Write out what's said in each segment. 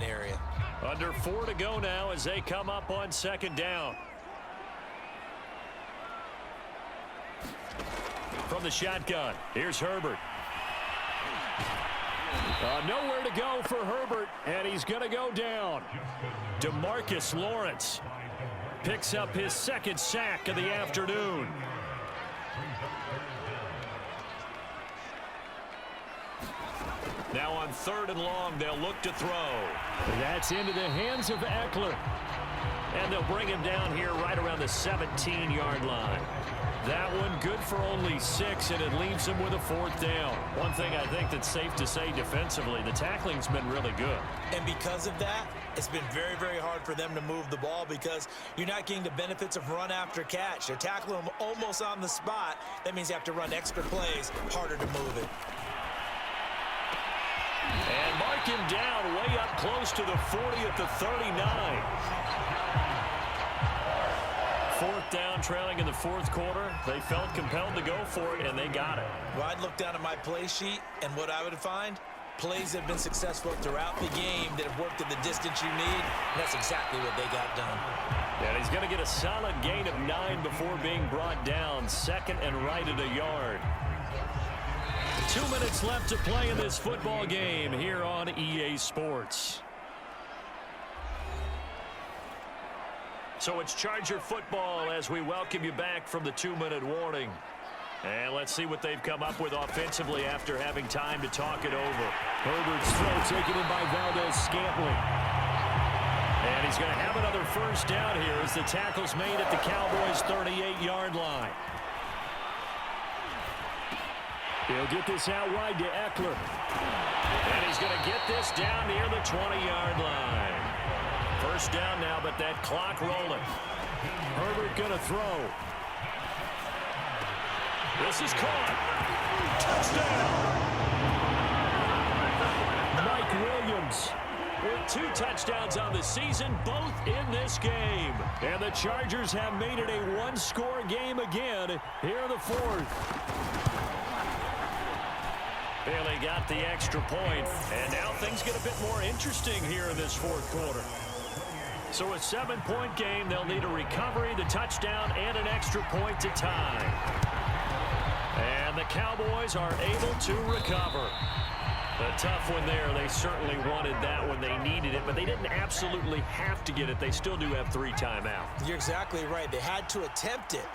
area. Under 4 to go now as they come up on second down. From the shotgun, here's Herbert. Nowhere to go for Herbert, and he's going to go down. DeMarcus Lawrence picks up his second sack of the afternoon. Now on 3rd and long, they'll look to throw. That's into the hands of Eckler. And they'll bring him down here right around the 17-yard line. That one good for only 6, and it leaves him with a 4th down. One thing I think that's safe to say defensively, the tackling's been really good. And because of that, it's been very, very hard for them to move the ball because you're not getting the benefits of run after catch. They're tackling them almost on the spot. That means you have to run extra plays, harder to move it. And mark him down way up close to the 40 at the 39. 4th down, trailing in the 4th quarter. They felt compelled to go for it, and they got it. Well, I'd look down at my play sheet, and what I would find, plays that have been successful throughout the game that have worked at the distance you need, and that's exactly what they got done. And he's going to get a solid gain of 9 before being brought down. 2nd and right at a yard. 2 minutes left to play in this football game here on EA Sports. So it's Charger football as we welcome you back from the 2-minute warning. And let's see what they've come up with offensively after having time to talk it over. Herbert's throw taken in by Valdez-Scantling. And he's going to have another 1st down here as the tackle's made at the Cowboys' 38-yard line. He'll get this out wide to Eckler. And he's going to get this down near the 20-yard line. 1st down now, but that clock rolling. Herbert going to throw. This is caught. Touchdown. Mike Williams with 2 touchdowns on the season, both in this game. And the Chargers have made it a 1-score game again here in the 4th. Bailey got the extra point, and now things get a bit more interesting here in this 4th quarter. So a 7-point game, they'll need a recovery, the touchdown, and an extra point to tie. And the Cowboys are able to recover. A tough one there. They certainly wanted that when they needed it, but they didn't absolutely have to get it. They still do have 3 timeouts. You're exactly right. They had to attempt it.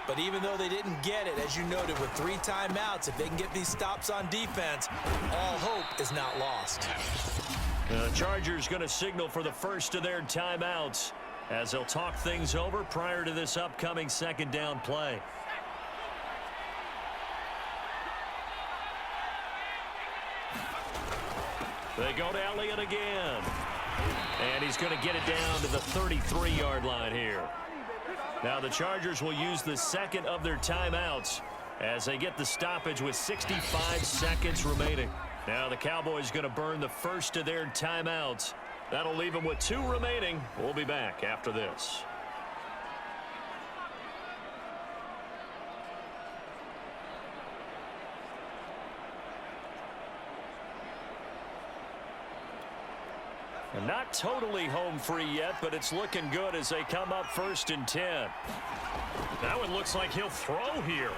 But even though they didn't get it, as you noted, with 3 timeouts, if they can get these stops on defense, all hope is not lost. The Chargers going to signal for the first of their timeouts as they'll talk things over prior to this upcoming 2nd down play. They go to Elliott again. And he's going to get it down to the 33-yard line here. Now the Chargers will use the 2nd of their timeouts as they get the stoppage with 65 seconds remaining. Now the Cowboys going to burn the first of their timeouts. That'll leave them with 2 remaining. We'll be back after this. And not totally home free yet, but it's looking good as they come up 1st and 10. That one looks like he'll throw here.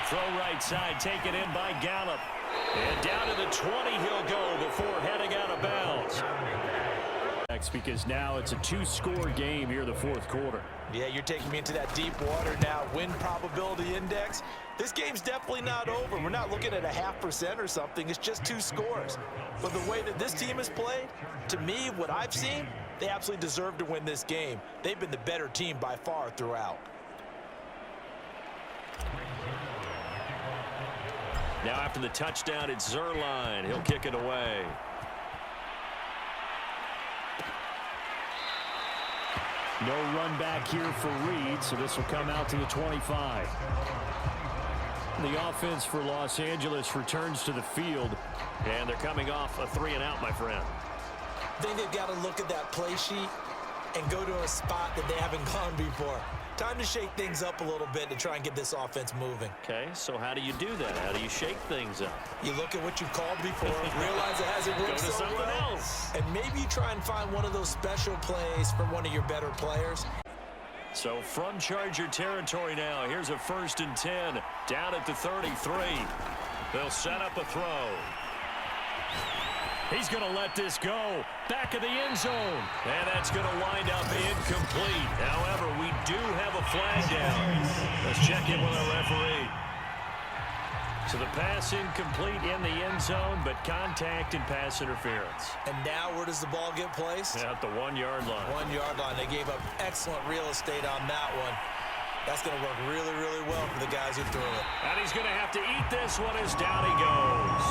Throw right side, taken in by Gallup. And down to the 20 he'll go before heading out of bounds. Because now it's a 2-score game here in the 4th quarter. Yeah, you're taking me into that deep water now. Win probability index. This game's definitely not over. We're not looking at a 0.5% or something. It's just 2 scores. But the way that this team has played, to me, what I've seen, they absolutely deserve to win this game. They've been the better team by far throughout. Now after the touchdown, it's Zuerlein. He'll kick it away. No run back here for Reed, so this will come out to the 25. The offense for Los Angeles returns to the field, and they're coming off a 3-and-out, my friend. I think they've got to look at that play sheet and go to a spot that they haven't gone before. Time to shake things up a little bit to try and get this offense moving. Okay, so how do you do that? How do you shake things up? You look at what you've called before, realize it hasn't worked Go to so something well, else. and maybe you try and find one of those special plays for one of your better players. So from Charger territory now, here's a 1st and 10 down at the 33. They'll set up a throw. He's going to let this go. Back of the end zone. And that's going to wind up incomplete. However, we do have a flag down. Let's check in with our referee. So the pass incomplete in the end zone, but contact and pass interference. And now where does the ball get placed? At the 1-yard line. 1-yard line. They gave up excellent real estate on that one. That's going to work really, really well for the guys who threw it. And he's going to have to eat this one as down he goes.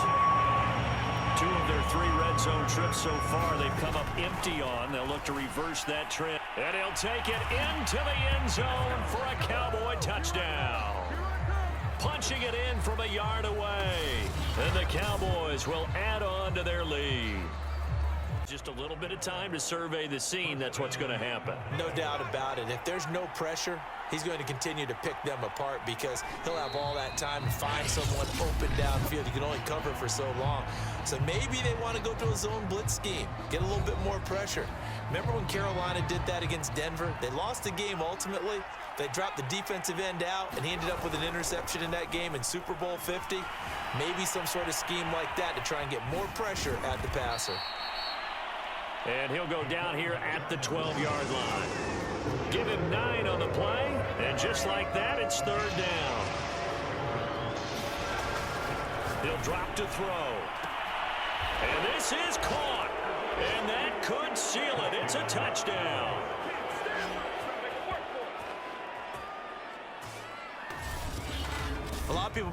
2 of their 3 red zone trips so far, they've come up empty on. They'll look to reverse that trip. And he'll take it into the end zone for a Cowboy touchdown. Punching it in from a yard away. And the Cowboys will add on to their lead. Just a little bit of time to survey the scene. That's what's going to happen. No doubt about it. If there's no pressure, he's going to continue to pick them apart because he'll have all that time to find someone open downfield. He can only cover for so long. So maybe they want to go to a zone blitz scheme, get a little bit more pressure. Remember when Carolina did that against Denver? They lost the game ultimately. They dropped the defensive end out, and he ended up with an interception in that game in Super Bowl 50. Maybe some sort of scheme like that to try and get more pressure at the passer. And he'll go down here at the 12-yard line. Give him 9 on the play, and just like that, it's 3rd down. He'll drop to throw. And this is caught. And that could seal it. It's a touchdown. A lot of people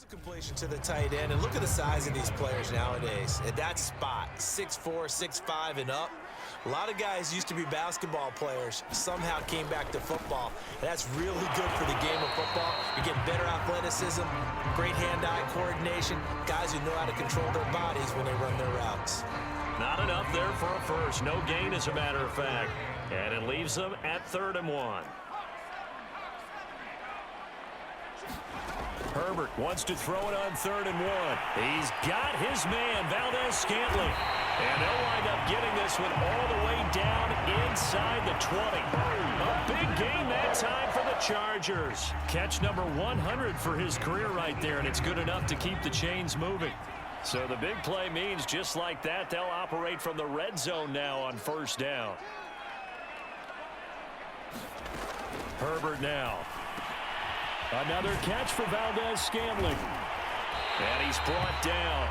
completion to the tight end, and look at the size of these players nowadays. At that spot, 6'4", 6'5", and up. A lot of guys used to be basketball players, somehow came back to football. And that's really good for the game of football. You're getting better athleticism, great hand-eye coordination, guys who know how to control their bodies when they run their routes. Not enough there for a first. No gain, as a matter of fact. And it leaves them at 3rd and 1. Herbert wants to throw it on 3rd and 1. He's got his man, Valdez-Scantling. And they'll wind up getting this one all the way down inside the 20. A big gain that time for the Chargers. Catch number 100 for his career right there, and it's good enough to keep the chains moving. So the big play means just like that, they'll operate from the red zone now on 1st down. Herbert now. Another catch for Valdez-Scantling. And he's brought down.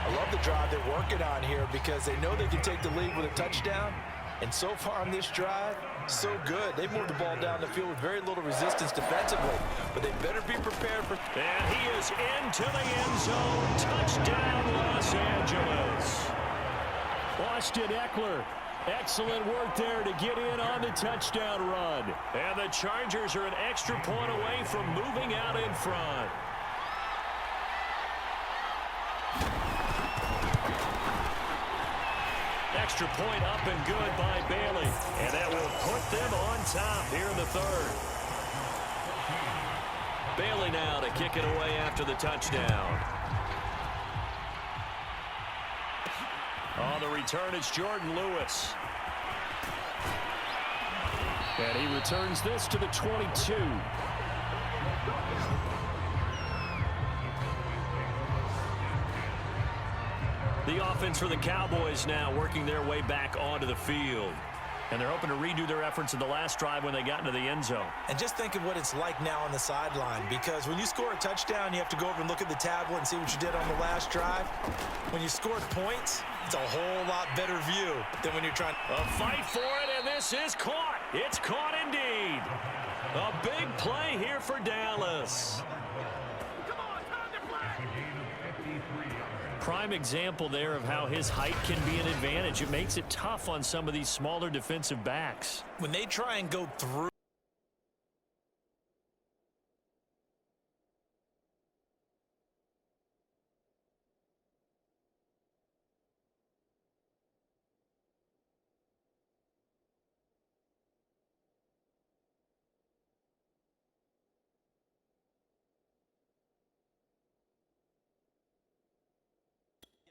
I love the drive they're working on here because they know they can take the lead with a touchdown. And so far on this drive, so good. They moved the ball down the field with very little resistance defensively. But they better be prepared for... And he is into the end zone. Touchdown, Los Angeles. Austin Eckler. Excellent work there to get in on the touchdown run. And the Chargers are an extra point away from moving out in front. Extra point up and good by Bailey. And that will put them on top here in the 3rd. Bailey now to kick it away after the touchdown. On the return, it's Jordan Lewis. And he returns this to the 22. The offense for the Cowboys now working their way back onto the field. And they're hoping to redo their efforts in the last drive when they got into the end zone. And just think of what it's like now on the sideline, because when you score a touchdown, you have to go over and look at the tablet and see what you did on the last drive. When you scored points, it's a whole lot better view than when you're trying. A fight for it, and this is caught. It's caught indeed. A big play here for Dallas. Prime example there of how his height can be an advantage. It makes it tough on some of these smaller defensive backs. When they try and go through.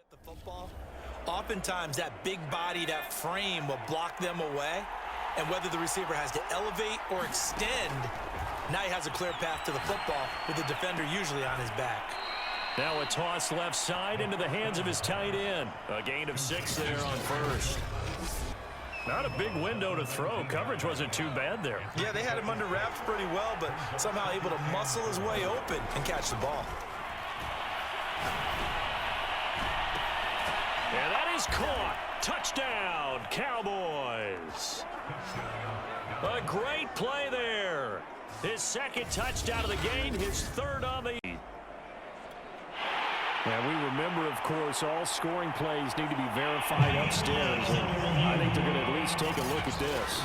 The football, oftentimes that big body, that frame will block them away, and whether the receiver has to elevate or extend, now he has a clear path to the football with the defender usually on his back. Now a toss left side into the hands of his tight end. A gain of 6 there on first. Not a big window to throw. Coverage wasn't too bad there. Yeah, they had him under wraps pretty well, but somehow able to muscle his way open and catch the ball. And that is caught. Touchdown, Cowboys. A great play there. His second touchdown of the game, his third on the. And we remember, of course, all scoring plays need to be verified upstairs. And I think they're going to at least take a look at this.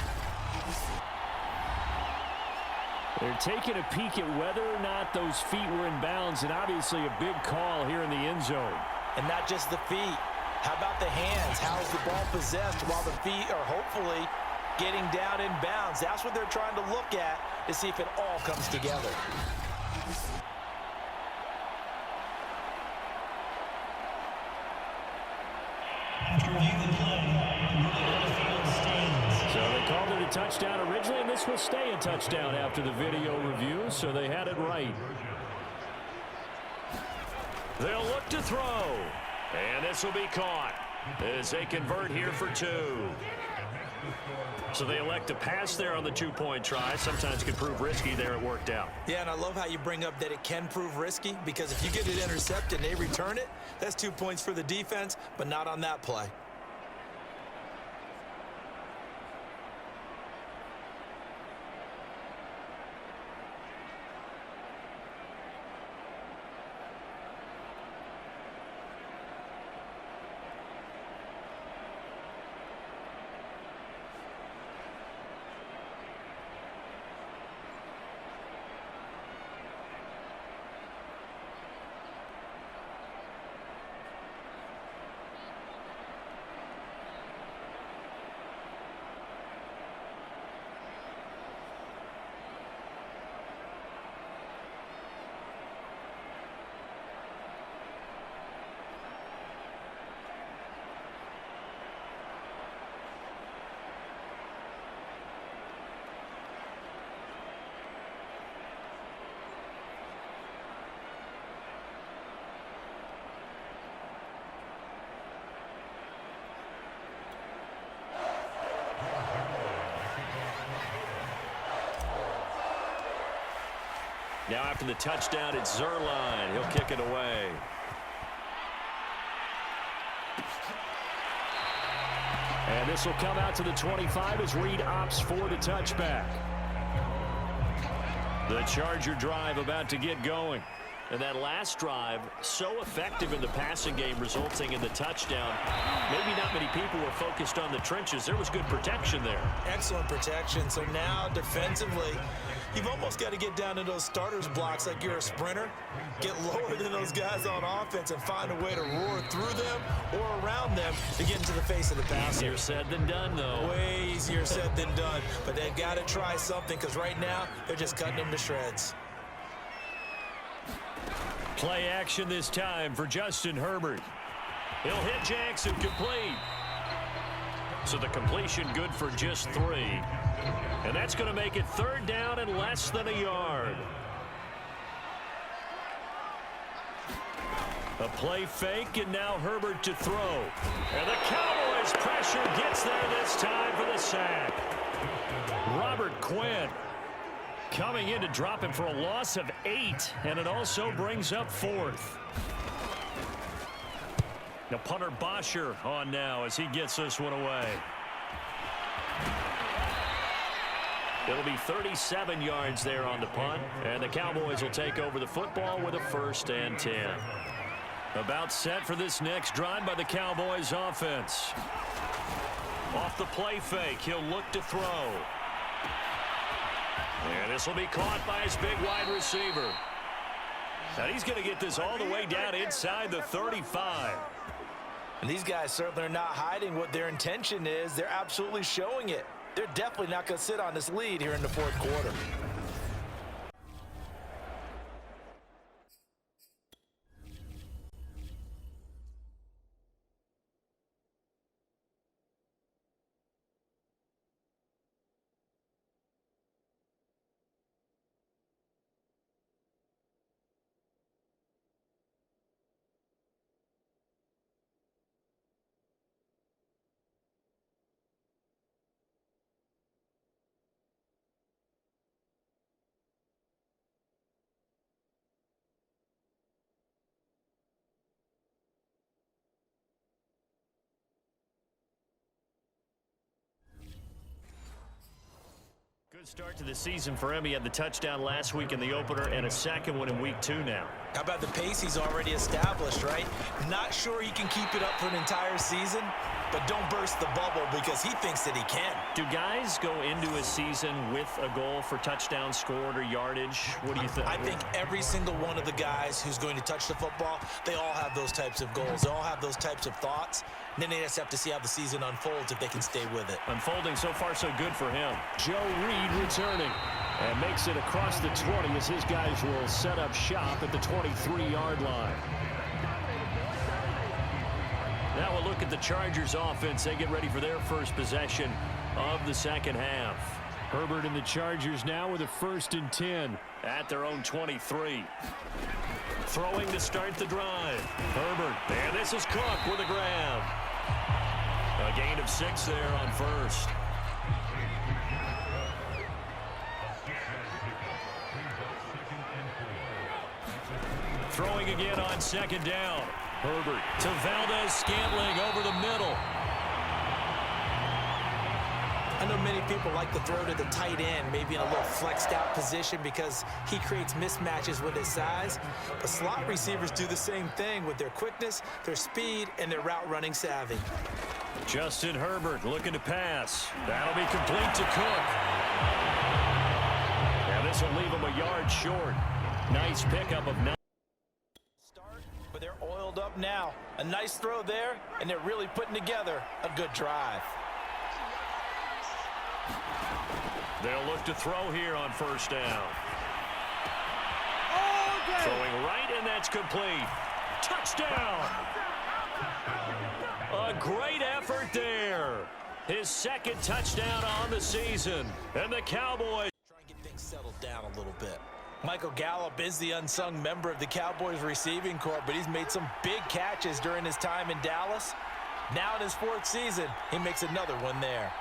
They're taking a peek at whether or not those feet were in bounds, and obviously a big call here in the end zone. And not just the feet. How about the hands? How is the ball possessed while the feet are hopefully getting down in bounds? That's what they're trying to look at to see if it all comes together. So they called it a touchdown originally, and this will stay a touchdown after the video review, so they had it right. They'll look to throw. And this will be caught as they convert here for 2. So they elect to pass there on the 2-point try. Sometimes can prove risky there. It worked out. Yeah, and I love how you bring up that it can prove risky, because if you get it intercepted and they return it, that's 2 points for the defense, but not on that play. Now after the touchdown, it's Zuerlein. He'll kick it away. And this will come out to the 25 as Reed opts for the touchback. The Charger drive about to get going. And that last drive, so effective in the passing game, resulting in the touchdown. Maybe not many people were focused on the trenches. There was good protection there. Excellent protection. So now defensively, you've almost got to get down to those starters blocks like you're a sprinter. Get lower than those guys on offense and find a way to roar through them or around them to get into the face of the passer. Easier said than done, though. Way easier said than done. But they've got to try something, because right now they're just cutting them to shreds. Play action this time for Justin Herbert. He'll hit Jackson, complete. So the completion good for just 3. And that's going to make it 3rd down and less than a yard. A play fake, and now Herbert to throw. And the Cowboys as pressure gets there this time for the sack. Robert Quinn coming in to drop him for a loss of 8, and it also brings up 4th. Now punter Bosher on now as he gets this one away. It'll be 37 yards there on the punt, and the Cowboys will take over the football with a 1st and 10. About set for this next drive by the Cowboys offense. Off the play fake, he'll look to throw. And this will be caught by his big wide receiver. And he's going to get this all the way down inside the 35. And these guys certainly are not hiding what their intention is. They're absolutely showing it. They're definitely not going to sit on this lead here in the 4th quarter. Good start to the season for him. He had the touchdown last week in the opener and a second one in week 2 now. How about the pace he's already established, right? Not sure he can keep it up for an entire season, but don't burst the bubble because he thinks that he can. Do guys go into a season with a goal for touchdown scored or yardage? What do you think? I think every single one of the guys who's going to touch the football, they all have those types of goals. They all have those types of thoughts. And then they just have to see how the season unfolds if they can stay with it. Unfolding so far so good for him. Joe Reed returning and makes it across the 20 as his guys will set up shop at the 23-yard line. Now we'll look at the Chargers offense. They get ready for their first possession of the second half. Herbert and the Chargers now with a 1st and 10 at their own 23. Throwing to start the drive. Herbert. And this is Cook with a grab. A gain of 6 there on 1st. Throwing again on 2nd down. Herbert to Valdez-Scantling over the middle. I know many people like to throw to the tight end, maybe in a little flexed out position because he creates mismatches with his size. But slot receivers do the same thing with their quickness, their speed, and their route running savvy. Justin Herbert looking to pass. That'll be complete to Cook. Now this will leave him a yard short. Nice pickup of 9. But they're oiled up now. A nice throw there, and they're really putting together a good drive. They'll look to throw here on 1st down. Throwing right, and that's complete. Touchdown! A great effort there. His 2nd touchdown on the season. And the Cowboys try and get things settled down a little bit. Michael Gallup is the unsung member of the Cowboys receiving corps, but he's made some big catches during his time in Dallas. Now in his 4th season, he makes another one there.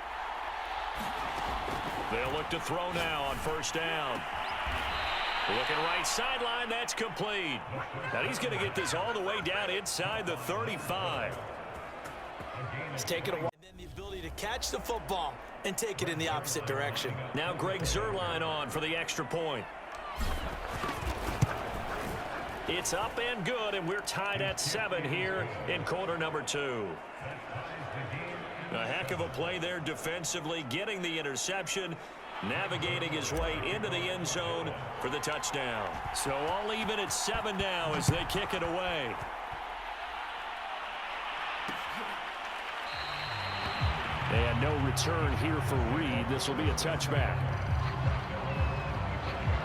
They'll look to throw now on 1st down. Looking right sideline, that's complete. Now he's going to get this all the way down inside the 35. He's taking a while. And then the ability to catch the football and take it in the opposite direction. Now Greg Zuerlein on for the extra point. It's up and good, and we're tied at 7 here in quarter number 2. A heck of a play there defensively, getting the interception, navigating his way into the end zone for the touchdown. So all even at 7 now as they kick it away. And no return here for Reed. This will be a touchback.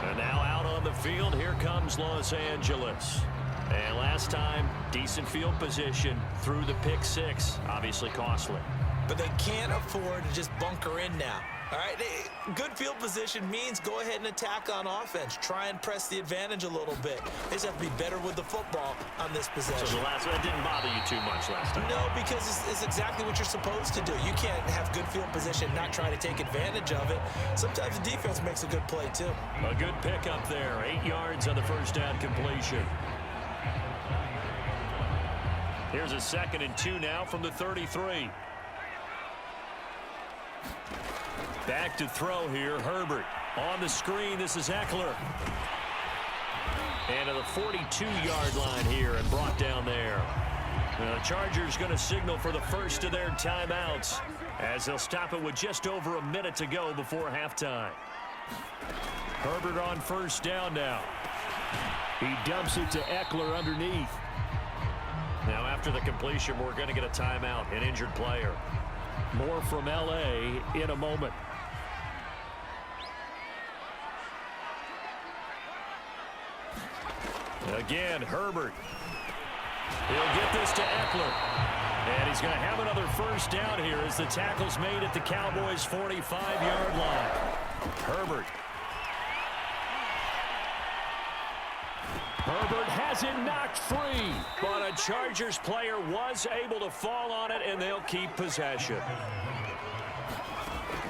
And now out on the field, here comes Los Angeles. And last time, decent field position through the pick 6, obviously costly. but they can't afford to just bunker in now. All right, good field position means go ahead and attack on offense. Try and press the advantage a little bit. They just have to be better with the football on this possession. So the last one didn't bother you too much last time? No, because it's exactly what you're supposed to do. You can't have good field position, not try to take advantage of it. Sometimes the defense makes a good play, too. A good pickup there. 8 yards on the first down completion. Here's a 2nd and 2 now from the 33. Back to throw here, Herbert. On the screen, this is Eckler. And to the 42-yard line here and brought down there. The Chargers going to signal for the first of their timeouts as they'll stop it with just over a minute to go before halftime. Herbert on first down now. He dumps it to Eckler underneath. Now after the completion, we're going to get a timeout, an injured player. More from L.A. in a moment. Again, Herbert. He'll get this to Eckler. And he's going to have another first down here as the tackle's made at the Cowboys' 45-yard line. Herbert. Herbert has it knocked free. But a Chargers player was able to fall on it, and they'll keep possession.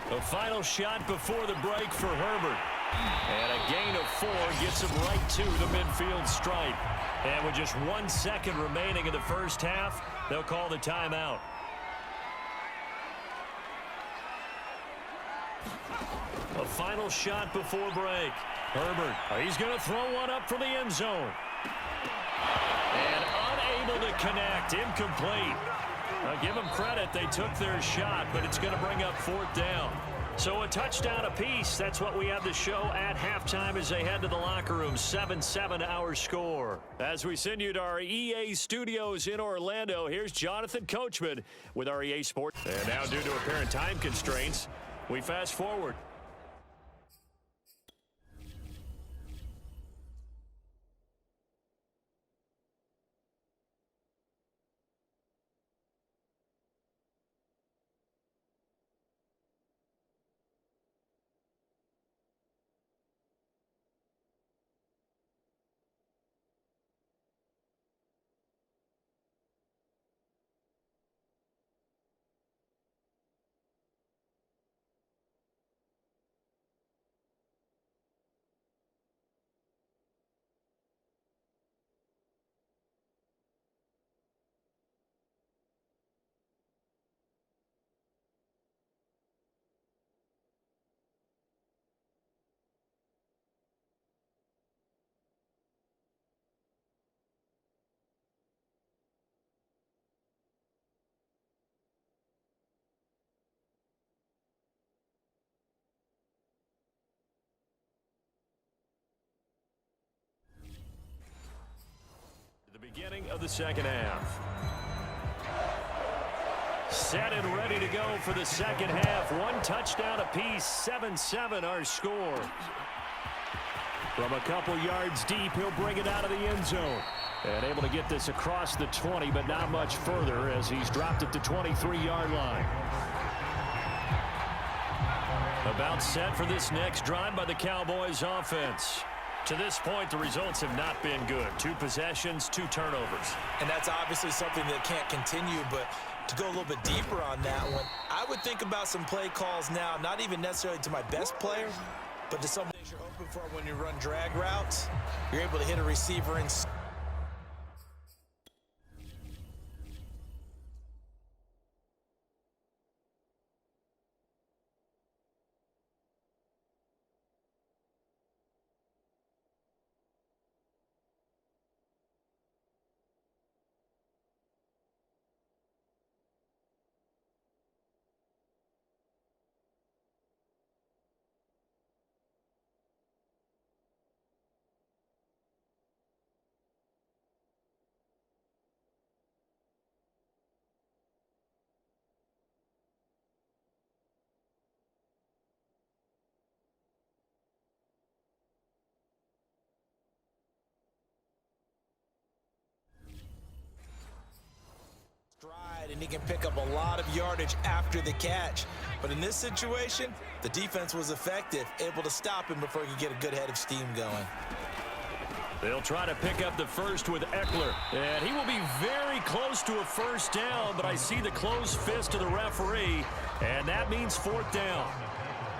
The final shot before the break for Herbert. And a gain of 4 gets him right to the midfield stripe. And with just 1 second remaining in the first half, they'll call the timeout. A final shot before break. Herbert, he's going to throw one up from the end zone. And unable to connect, incomplete. Give them credit, they took their shot, but it's going to bring up 4th down. So a touchdown apiece. That's what we have to show at halftime as they head to the locker room. 7-7 our score. As we send you to our EA studios in Orlando, here's Jonathan Coachman with our EA Sports. And now due to apparent time constraints, we fast forward. The beginning of the second half. Set and ready to go for the second half. 1 touchdown apiece, 7-7 our score. From a couple yards deep, he'll bring it out of the end zone. And able to get this across the 20, but not much further as he's dropped at the 23-yard line. About set for this next drive by the Cowboys offense. To this point, the results have not been good. 2 possessions, 2 turnovers. And that's obviously something that can't continue, but to go a little bit deeper on that one, I would think about some play calls now, not even necessarily to my best player, but to some things you're hoping for when you run drag routes. You're able to hit a receiver and And he can pick up a lot of yardage after the catch. But in this situation, the defense was effective, able to stop him before he could get a good head of steam going. They'll try to pick up the first with Eckler. And he will be very close to a first down, but I see the closed fist of the referee, and that means fourth down.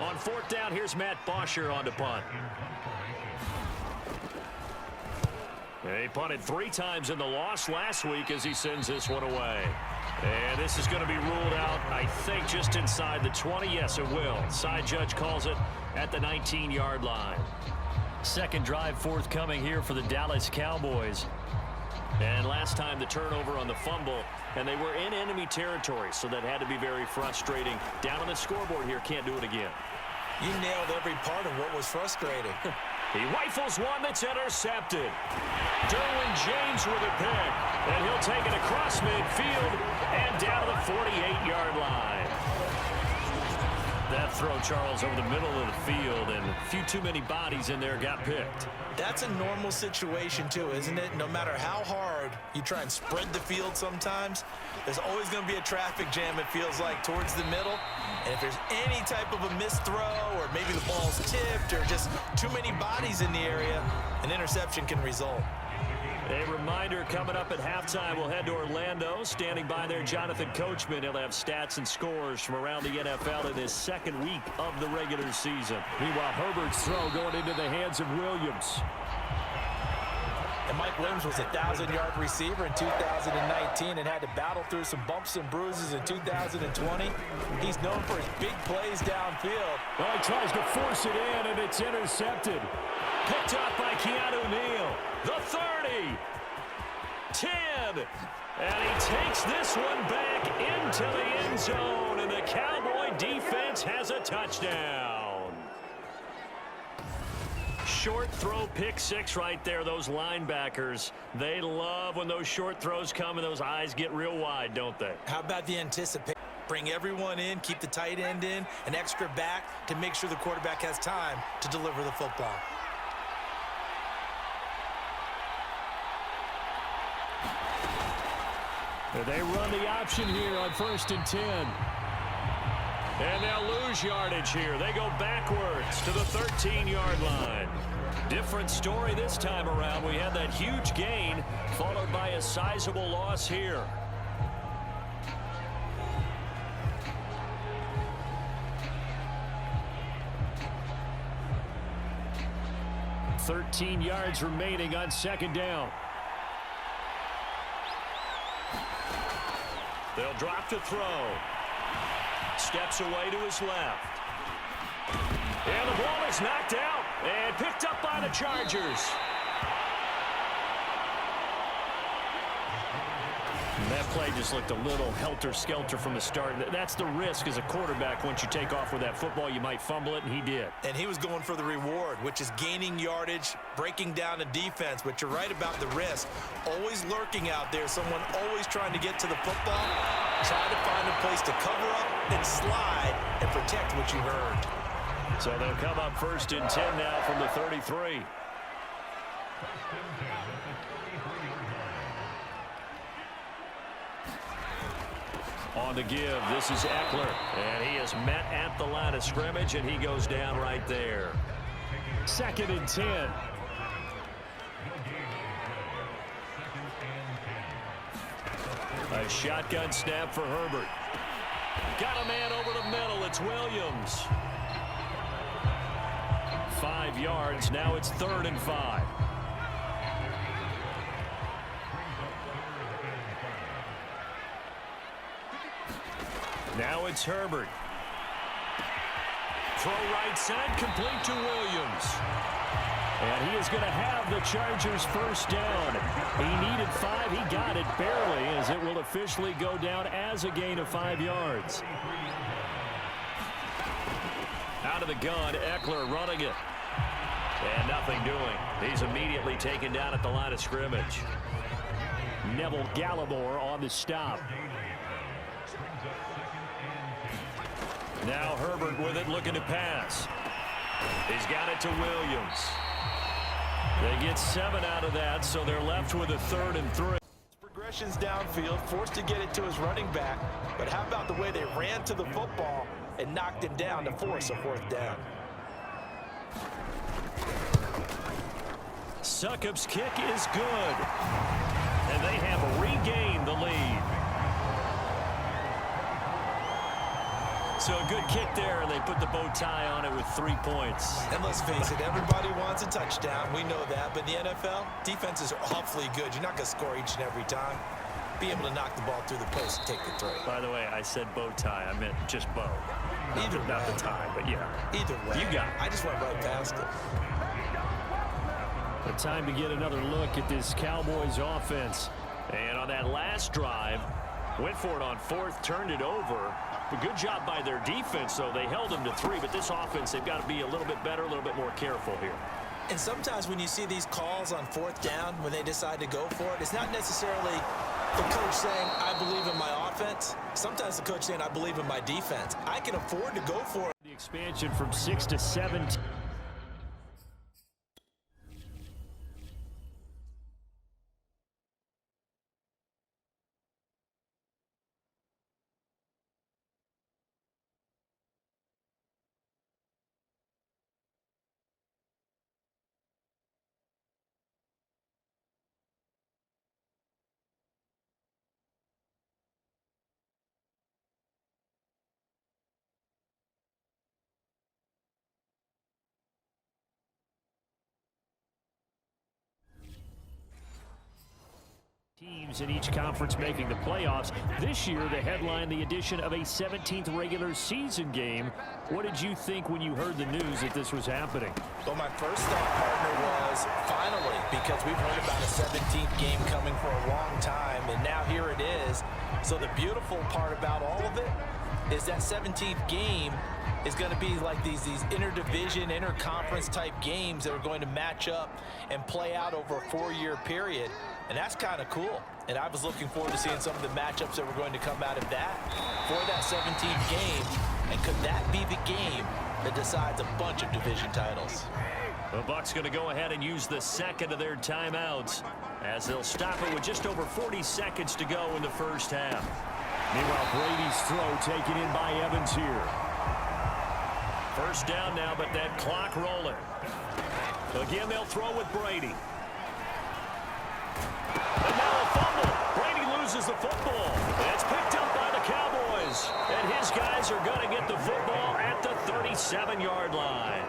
On fourth down, here's Matt Bosher on the punt. He punted 3 times in the loss last week as he sends this one away. And this is going to be ruled out, I think, just inside the 20. Yes, it will. Side judge calls it at the 19-yard line. Second drive forthcoming here for the Dallas Cowboys. And last time the turnover on the fumble, and they were in enemy territory, so that had to be very frustrating. Down on the scoreboard here, can't do it again. You nailed every part of what was frustrating. He rifles one that's intercepted. Derwin James with a pick, and he'll take it across midfield and down to the 48-yard line. That throw, Charles, over the middle of the field, and a few too many bodies in there got picked. That's a normal situation, too, isn't it? No matter how hard you try and spread the field sometimes, there's always going to be a traffic jam, it feels like, towards the middle. And if there's any type of a missed throw, or maybe the ball's tipped, or just too many bodies in the area, an interception can result. A reminder, coming up at halftime, we'll head to Orlando. Standing by there, Jonathan Coachman. He'll have stats and scores from around the NFL in his second week of the regular season. Meanwhile, Herbert's throw going into the hands of Williams. And Mike Williams was a 1,000-yard receiver in 2019 and had to battle through some bumps and bruises in 2020. He's known for his big plays downfield. Well, he tries to force it in, and it's intercepted. Picked up by Keanu Neal. The 30. 10. And he takes this one back into the end zone, and the Cowboy defense has a touchdown. Short throw, pick six right there. Those linebackers, they love when those short throws come and those eyes get real wide, don't they? How about the anticipation? Bring everyone in, keep the tight end in, an extra back to make sure the quarterback has time to deliver the football. They run the option here on 1st and 10. And they'll lose yardage here. They go backwards to the 13-yard line. Different story this time around. We had that huge gain followed by a sizable loss here. $13 yards remaining on second down. They'll drop to throw. Steps away to his left. And the ball is knocked out and picked up by the Chargers. And that play just looked a little helter-skelter from the start. That's the risk as a quarterback. Once you take off with that football, you might fumble it, and he did. And he was going for the reward, which is gaining yardage, breaking down the defense. But you're right about the risk. Always lurking out there, someone always trying to get to the football. Try to find a place to cover up and slide and protect what you earned. So they'll come up 1st and 10 now from the 33. On the give, this is Eckler, and he is met at the line of scrimmage, and he goes down right there. 2nd and 10. A shotgun snap for Herbert. Got a man over the middle. It's Williams. 5 yards. Now it's 3rd and 5. Now it's Herbert. Throw right side, complete to Williams. And he is going to have the Chargers first down. He needed 5. He got it barely, as it will officially go down as a gain of 5 yards. Out of the gun, Eckler running it. And nothing doing. He's immediately taken down at the line of scrimmage. Neville Gallimore on the stop. Now Herbert with it, looking to pass. He's got it to Williams. They get 7 out of that, so they're left with a 3rd and 3. Aggression's downfield, forced to get it to his running back. But how about the way they ran to the football and knocked him down to force a 4th down? Succop's kick is good. And they have regained the lead. So a good kick there, and they put the bow tie on it with 3 points. And let's face it, everybody wants a touchdown. We know that. But in the NFL, defenses are awfully good. You're not going to score each and every time. Be able to knock the ball through the post and take the throw. By the way, I said bow tie. I meant just bow. Either not way. the tie, but yeah. Either way. You got it. I just went right past it. But time to get another look at this Cowboys offense. And on that last drive, went for it on 4th, turned it over. But good job by their defense, though. They held them to 3, but this offense, they've got to be a little bit better, a little bit more careful here. And sometimes when you see these calls on 4th down, when they decide to go for it, it's not necessarily the coach saying, I believe in my offense. Sometimes the coach saying, I believe in my defense. I can afford to go for it. The expansion from 6 to 7. Teams in each conference making the playoffs. This year, they headline the addition of a 17th regular season game. What did you think when you heard the news that this was happening? Well, my first thought, partner, was finally, because we've heard about a 17th game coming for a long time, and now here it is. So the beautiful part about all of it is that 17th game is going to be like these interdivision, interconference type games that are going to match up and play out over a 4-year period. And that's kind of cool. And I was looking forward to seeing some of the matchups that were going to come out of that for that 17th game. And could that be the game that decides a bunch of division titles? The Bucs going to go ahead and use the second of their timeouts as they'll stop it with just over 40 seconds to go in the first half. Meanwhile, Brady's throw taken in by Evans here. First down now, but that clock rolling. Again, they'll throw with Brady. And now a fumble. Brady loses the football. It's picked up by the Cowboys. And his guys are going to get the football at the 37-yard line.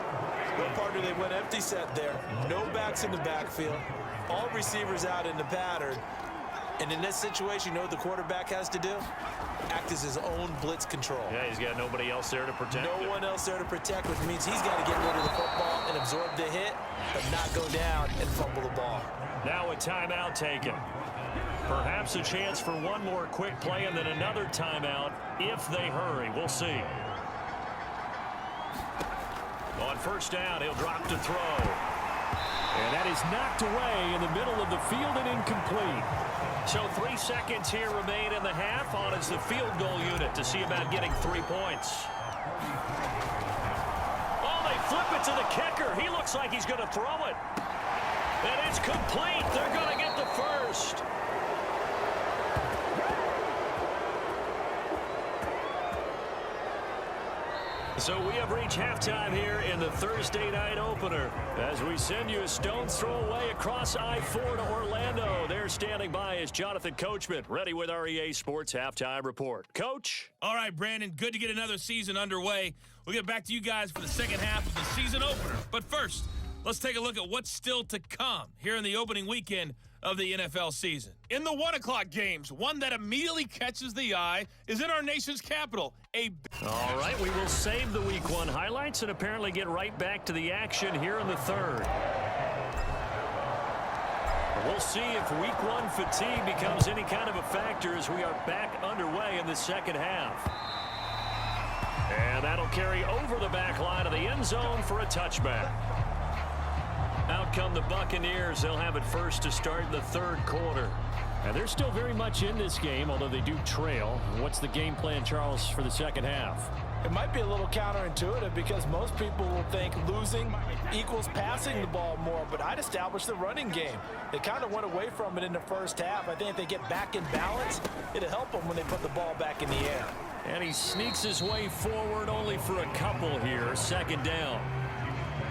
Well, partner, they went empty set there. No backs in the backfield. All receivers out in the pattern. And in this situation, you know what the quarterback has to do? Act as his own blitz control. Yeah, he's got nobody else there to protect him. No one else there to protect, which means he's got to get rid of the football and absorb the hit, but not go down and fumble the ball. Now a timeout taken. Perhaps a chance for one more quick play and then another timeout if they hurry. We'll see. On first down, he'll drop to throw. And that is knocked away in the middle of the field and incomplete. So 3 seconds here remain in the half. On is the field goal unit to see about getting 3 points. Oh, they flip it to the kicker. He looks like he's going to throw it. And it's complete. They're going to get the first. So we have reached halftime here in the Thursday night opener as we send you a stone's throw away across I-4 to Orlando. There standing by is Jonathan Coachman, ready with our EA Sports Halftime Report. Coach? All right, Brandon, good to get another season underway. We'll get back to you guys for the second half of the season opener. But first, let's take a look at what's still to come here in the opening weekend of the NFL season. In the 1 o'clock games, one that immediately catches the eye is in our nation's capital. All right, we will save the Week 1 highlights and apparently get right back to the action here in the third. We'll see if Week 1 fatigue becomes any kind of a factor as we are back underway in the second half. And that'll carry over the back line of the end zone for a touchback. Out come the Buccaneers. They'll have it first to start the third quarter. And they're still very much in this game, although they do trail. What's the game plan, Charles, for the second half? It might be a little counterintuitive because most people will think losing equals passing the ball more, but I'd establish the running game. They kind of went away from it in the first half. I think if they get back in balance, it'll help them when they put the ball back in the air. And he sneaks his way forward only for a couple here. Second down.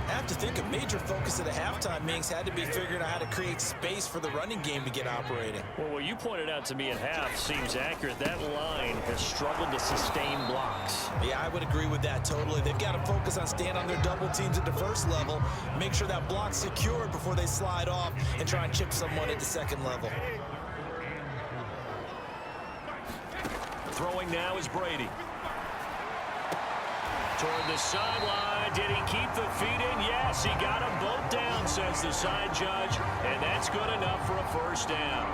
I have to think a major focus at the halftime meetings had to be figuring out how to create space for the running game to get operating. Well, what you pointed out to me at half seems accurate. That line has struggled to sustain blocks. Yeah, I would agree with that totally. They've got to focus on staying on their double teams at the first level, make sure that block's secured before they slide off and try and chip someone at the second level. Throwing now is Brady. Toward the sideline. Did he keep the feet in? Yes, he got them both down, says the side judge. And that's good enough for a first down.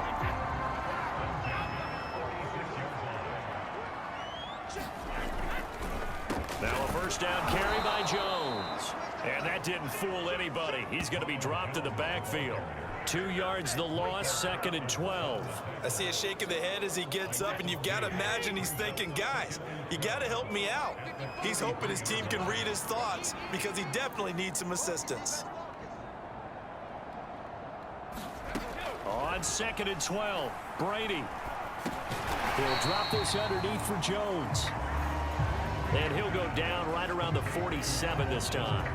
Now a first down carry by Jones. And that didn't fool anybody. He's going to be dropped in the backfield. 2 yards the loss, 2nd and 12. I see a shake of the head as he gets up, and you've got to imagine he's thinking, guys, you got to help me out. He's hoping his team can read his thoughts because he definitely needs some assistance. On 2nd and 12, Brady. He'll drop this underneath for Jones. And he'll go down right around the 47 this time.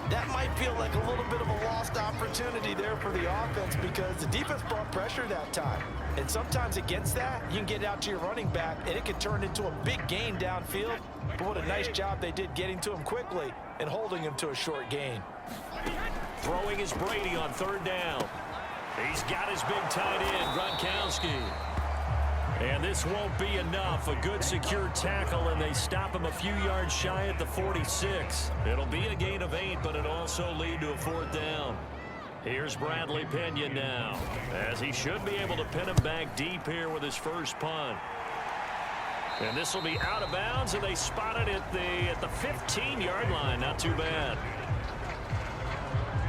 That might feel like a little bit of a lost opportunity there for the offense because the defense brought pressure that time. And sometimes against that, you can get out to your running back, and it could turn into a big gain downfield. But what a nice job they did getting to him quickly and holding him to a short gain. Throwing is Brady on 3rd down. He's got his big tight end, Gronkowski. And this won't be enough. A good secure tackle, and they stop him a few yards shy at the 46. It'll be a gain of 8, but it'll also lead to a 4th down. Here's Bradley Pinion now, as he should be able to pin him back deep here with his first punt. And this will be out of bounds, and they spot it at the 15-yard line. Not too bad.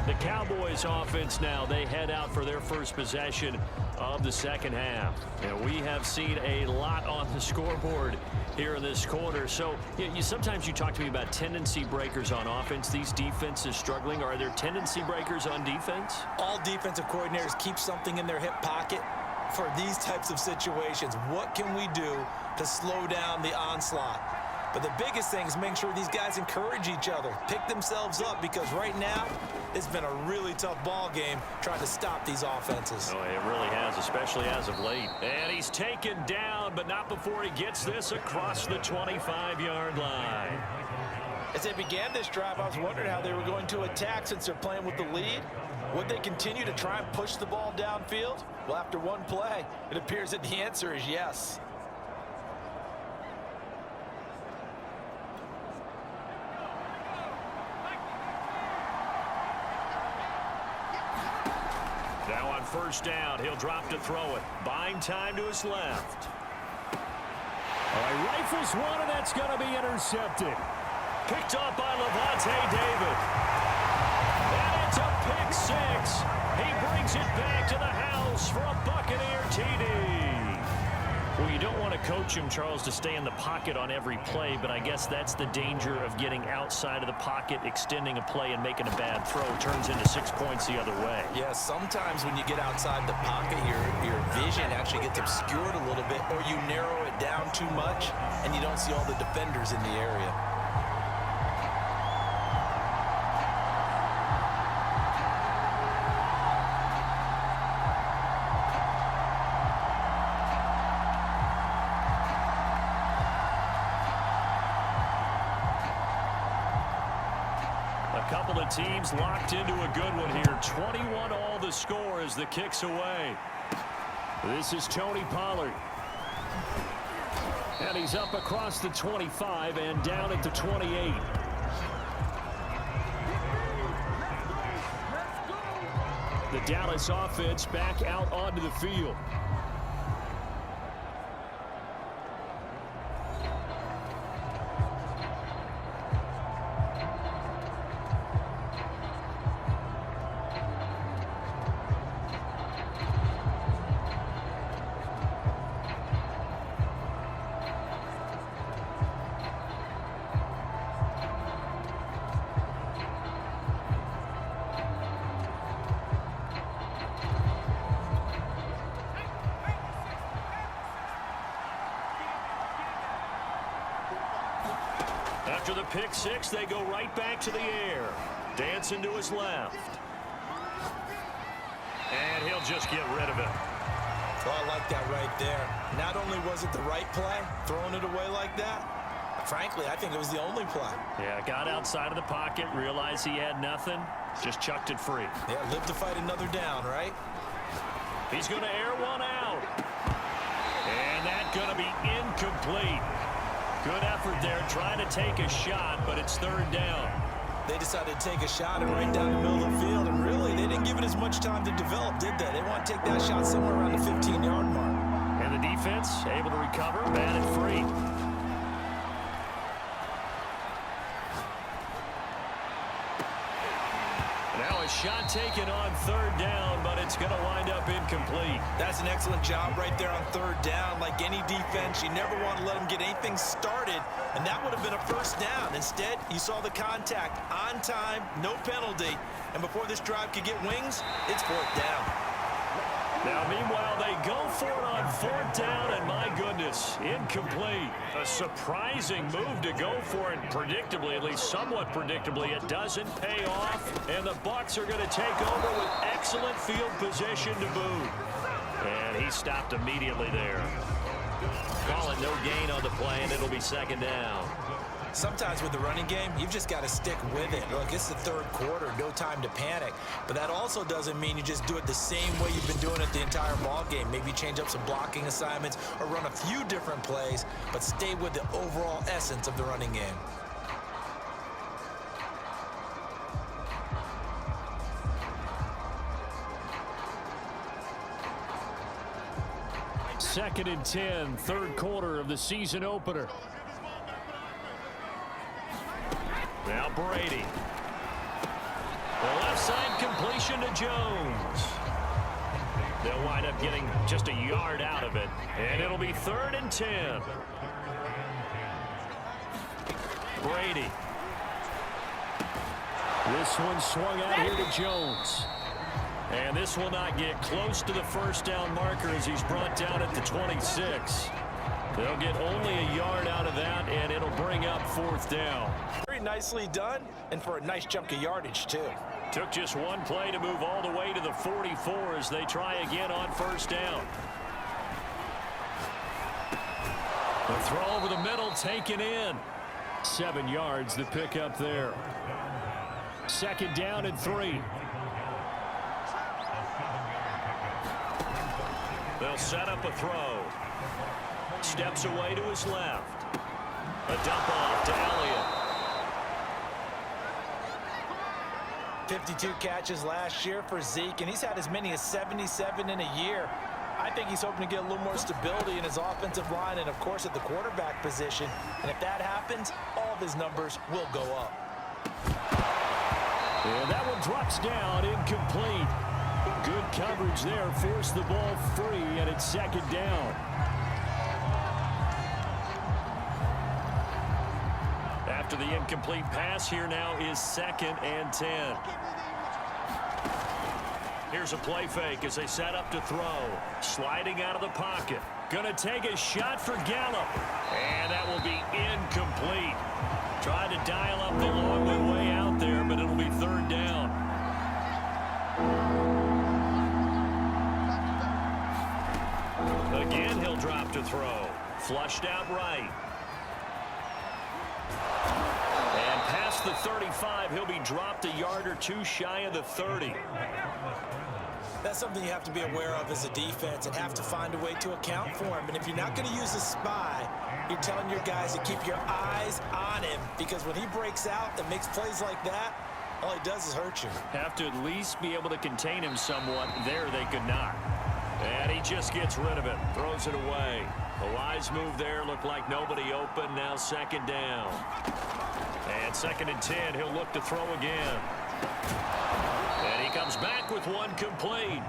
The Cowboys offense now, they head out for their first possession of the second half. And we have seen a lot on the scoreboard here in this quarter. So sometimes you talk to me about tendency breakers on offense. These defenses struggling. Are there tendency breakers on defense? All defensive coordinators keep something in their hip pocket for these types of situations. What can we do to slow down the onslaught? But the biggest thing is making sure these guys encourage each other, pick themselves up, because right now it's been a really tough ball game trying to stop these offenses. Oh, it really has, especially as of late. And he's taken down, but not before he gets this across the 25-yard line. As they began this drive, I was wondering how they were going to attack since they're playing with the lead. Would they continue to try and push the ball downfield? Well, after one play, it appears that the answer is yes. Now on first down, he'll drop to throw it. Buying time to his left. All right, rifles one, and that's going to be intercepted. Picked up by Lavonte David. And it's a pick six. He brings it back to the house for a Buccaneer TD. Well, you don't want to coach him, Charles, to stay in the pocket on every play, but I guess that's the danger of getting outside of the pocket, extending a play, and making a bad throw. Turns into 6 points the other way. Yeah, sometimes when you get outside the pocket, your vision actually gets obscured a little bit, or you narrow it down too much, and you don't see all the defenders in the area. Couple of teams locked into a good one here. 21 all the score as the kick's away. This is Tony Pollard. And he's up across the 25 and down at the 28. The Dallas offense back out onto the field. After the pick six, they go right back to the air. Dancing to his left. And he'll just get rid of it. Well, I like that right there. Not only was it the right play, throwing it away like that, frankly, I think it was the only play. Yeah, got outside of the pocket, realized he had nothing, just chucked it free. Yeah, live to fight another down, right? He's going to air one out. And that's going to be incomplete. Good effort there, trying to take a shot, but it's third down. They decided to take a shot and right down the middle of the field, and really, they didn't give it as much time to develop, did they? They want to take that shot somewhere around the 15-yard mark. And the defense able to recover, batted free. Now a shot taken on third down, but it's going to wind up incomplete. That's an excellent job right there on third down. Like any defense, you never want to let them get anything started, and that would have been a first down. Instead, you saw the contact on time, no penalty, and before this drive could get wings, it's fourth down. Now, meanwhile, they go for it on fourth down, and my goodness, incomplete. A surprising move to go for it, predictably, at least somewhat predictably. It doesn't pay off, and the Bucs are going to take over with excellent field position to boot. And he stopped immediately there. Call it no gain on the play, and it'll be second down. Sometimes with the running game, you've just got to stick with it. Look, it's the third quarter, no time to panic. But that also doesn't mean you just do it the same way you've been doing it the entire ball game. Maybe change up some blocking assignments or run a few different plays, but stay with the overall essence of the running game. Second and 10, third quarter of the season opener. Now Brady. The left side completion to Jones. They'll wind up getting just a yard out of it. And it'll be third and 10. Brady. This one swung out here to Jones. And this will not get close to the first down marker as he's brought down at the 26. They'll get only a yard out of that, and it'll bring up fourth down. Very nicely done, and for a nice chunk of yardage, too. Took just one play to move all the way to the 44 as they try again on first down. The throw over the middle taken in. 7 yards the pickup there. Second down and 3. They'll set up a throw. Steps away to his left. A dump off to Elliott. 52 catches last year for Zeke, and he's had as many as 77 in a year. I think he's hoping to get a little more stability in his offensive line and, of course, at the quarterback position. And if that happens, all of his numbers will go up. And that one drops down, incomplete. Good coverage there, forced the ball free, and it's second down. After the incomplete pass, here now is second and 10. Here's a play fake as they set up to throw. Sliding out of the pocket. Gonna take a shot for Gallup. And that will be incomplete. Tried to dial up the long way out there, but it'll be third down. Again, he'll drop to throw. Flushed out right. And past the 35, he'll be dropped a yard or two shy of the 30. That's something you have to be aware of as a defense and have to find a way to account for him. And if you're not going to use a spy, you're telling your guys to keep your eyes on him, because when he breaks out and makes plays like that, all he does is hurt you. Have to at least be able to contain him somewhat. There they could not. And he just gets rid of it. Throws it away. A wise move there. Looked like nobody open. Now second down. And second and 10. He'll look to throw again. And he comes back with one complete.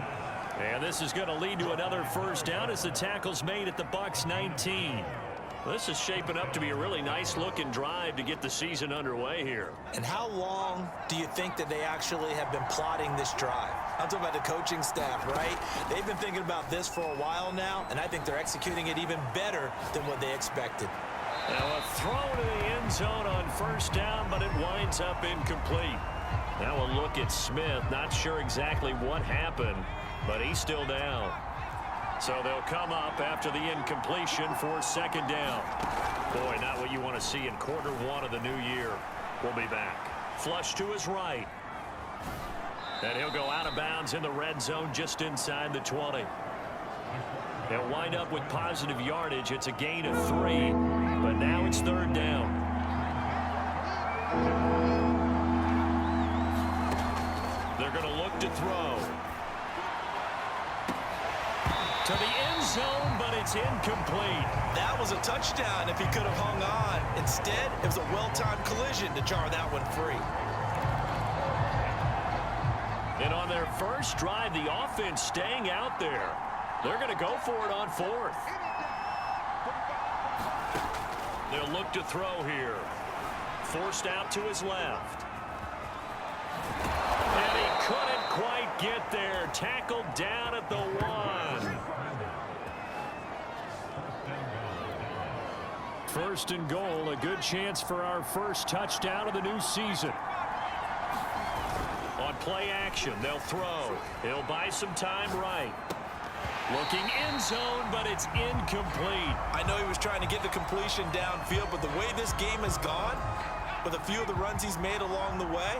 And this is going to lead to another first down as the tackle's made at the Bucs 19. This is shaping up to be a really nice-looking drive to get the season underway here. And how long do you think that they actually have been plotting this drive? I'm talking about the coaching staff, right? They've been thinking about this for a while now, and I think they're executing it even better than what they expected. Now a throw to the end zone on first down, but it winds up incomplete. Now a look at Smith. Not sure exactly what happened, but he's still down. So they'll come up after the incompletion for second down. Boy, not what you want to see in quarter one of the new year. We'll be back. Flush to his right. And he'll go out of bounds in the red zone just inside the 20. They'll wind up with positive yardage. It's a gain of 3, but now it's third down. They're going to look to throw. To the end zone, but it's incomplete. That was a touchdown if he could have hung on. Instead, it was a well-timed collision to jar that one free. And on their first drive, the offense staying out there. They're going to go for it on fourth. They'll look to throw here. Forced out to his left. And he couldn't quite get there. Tackled down at the 1. First and goal, a good chance for our first touchdown of the new season. On play action, they'll throw. He'll buy some time right. Looking end zone, but it's incomplete. I know he was trying to get the completion downfield, but the way this game has gone, with a few of the runs he's made along the way,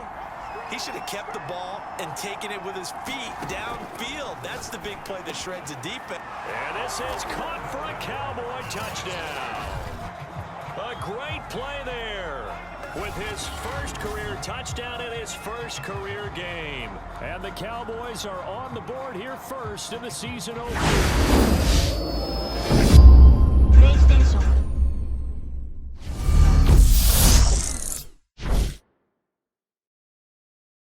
he should have kept the ball and taken it with his feet downfield. That's the big play that shreds a defense. And this is caught for a Cowboy touchdown. A great play there with his first career touchdown in his first career game. And the Cowboys are on the board here first in the season opener. PlayStation